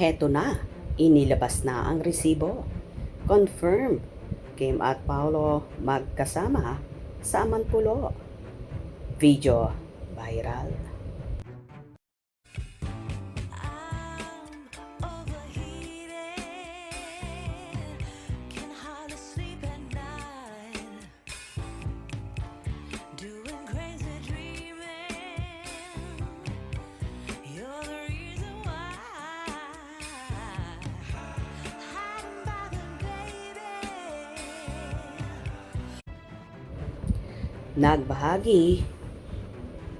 Heto na, inilabas na ang resibo. Confirm, Kim at Paolo magkasama sa Amanpulo. Video viral. I'm overheated, can hardly sleep at night, doing crazy dreaming. You're the reason why, hiding by the baby. Nagbahagi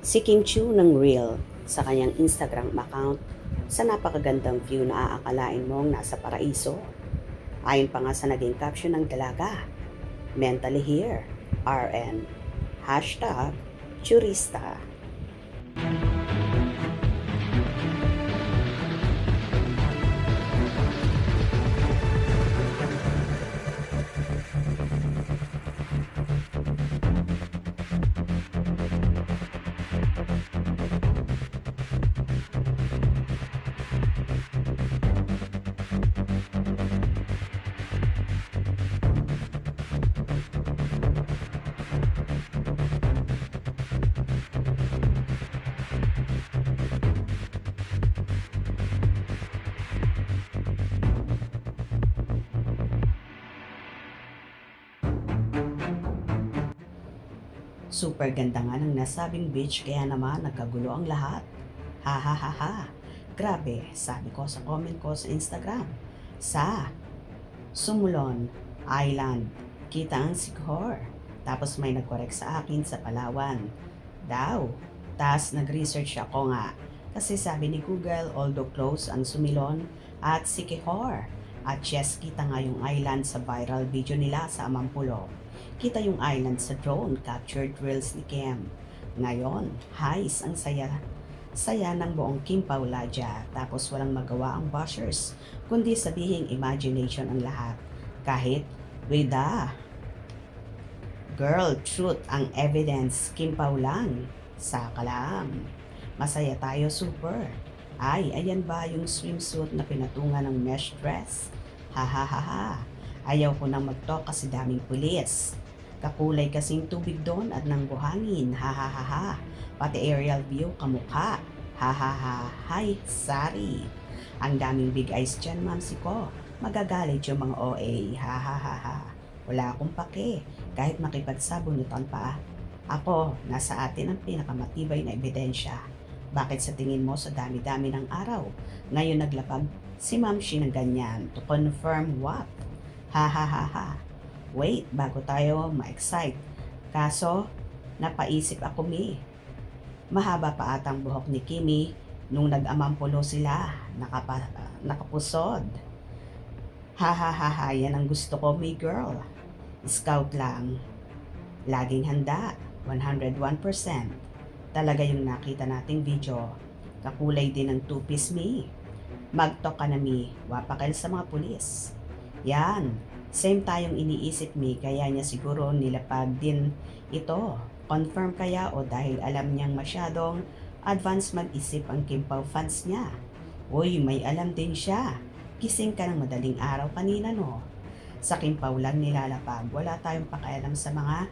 si Kim Chiu ng reel sa kanyang Instagram account sa napakagandang view na aakalain mong nasa paraiso. Ayon pa nga sa naging caption ng dalaga, mentally here, RN, hashtag Churista. Super ganda nga ng nasabing beach kaya naman nagkagulo ang lahat. Ha ha ha ha. Grabe, sabi ko sa comment ko sa Instagram. Sa Sumulon Island, kita ang Sighor. Tapos may nag-correct sa akin sa Palawan. Daw. Tas nag-research ako nga. Kasi sabi ni Google, although close ang Sumilon at Siquijor. At yes, kita nga yung island sa viral video nila sa Amampulo. Kita yung island sa drone captured reels ni Kim. Ngayon, highs ang saya. Saya ng buong Kim Pauladia, tapos walang magawa ang bashers, kundi sabihing imagination ang lahat. Kahit with the girl truth ang evidence, Kim Pao lang. Saka lang. Masaya tayo super. Ay, ayan ba yung swimsuit na pinatungan ng mesh dress? Ha ha ha ha. Ayaw ko nang mag-talk kasi daming pulis. Kakulay kasing tubig doon at nang buhangin. Ha ha ha ha. Pati aerial view kamukha. Ha ha ha. Hi, sorry. Ang daming big eyes dyan, mamsi ko. Magagalit yung mga OA. Ha ha ha ha. Wala akong pake. Kahit makipagsabunutan pa. Ako, nasa atin ang pinakamatibay na ebidensya. Bakit sa tingin mo sa dami-dami ng araw? Ngayon naglapag si Mamshi ng ganyan to confirm what? Ha ha ha ha. Wait, bago tayo ma-excite. Kaso, napaisip ako mahaba pa atang buhok ni Kimi nung nag-amampulo sila. Nakapusod. Ha ha ha ha, yan ang gusto ko, may girl. Scout lang. Laging handa, 101%. Talaga yung nakita nating video. Kakulay din ng two-piece Mag-talk ka na wapakal sa mga pulis. Yan, same tayong iniisip kaya niya siguro nilapag din ito. Confirm kaya o dahil alam niyang masyadong advance mag-isip ang Kim Pao fans niya. Uy, may alam din siya. Gising ka ng madaling araw kanina no. Sa Kim Pao lang nilalapag, wala tayong pakialam sa mga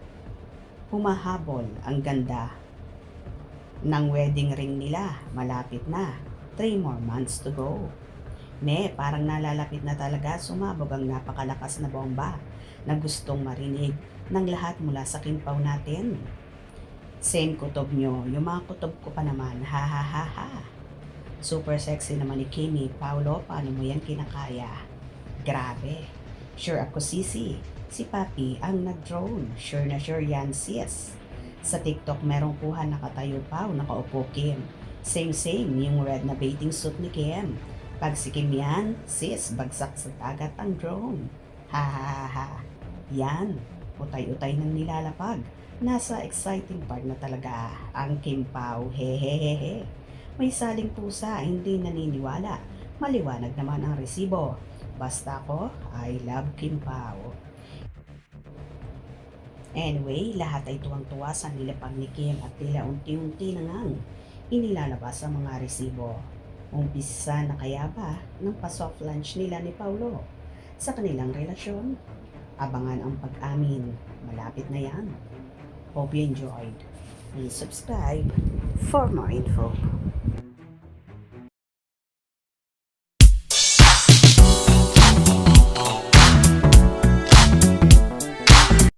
humahabol. Ang ganda ng wedding ring nila, malapit na. 3 more months to go. Parang nalalapit na talaga, sumabog ang napakalakas na bomba na gustong marinig ng lahat mula sa Kim Pao natin. Same kutob nyo, yung mga kutob ko pa naman, ha ha ha ha. Super sexy naman ni Kimi. Paolo, paano mo yan kinakaya? Grabe. Sure ako sisi. Si Papi ang nag-drone. Sure na sure yan sis. Sa TikTok merong kuha nakatayo pa o nakaupo Kim. Same yung red na bathing suit ni Kim. Pag si Kim yan, sis, bagsak sa dagat ang drone. Ha ha ha ha. Yan, utay-utay ng nilalapag. Nasa exciting part na talaga ang Kim Pao. Hehehehe. May saling pusa, hindi naniniwala. Maliwanag naman ang resibo. Basta ako, I love Kim Pao. Anyway, lahat ay tuwang-tuwa sa nilapag ni Kim at tila unti-unti na ngang inilalabas ang mga resibo. Umpisa na kaya ba ng pa-soft lunch nila ni Paulo sa kanilang relasyon? Abangan ang pag-amin. Malapit na yan. Hope you enjoyed. Please subscribe for more info.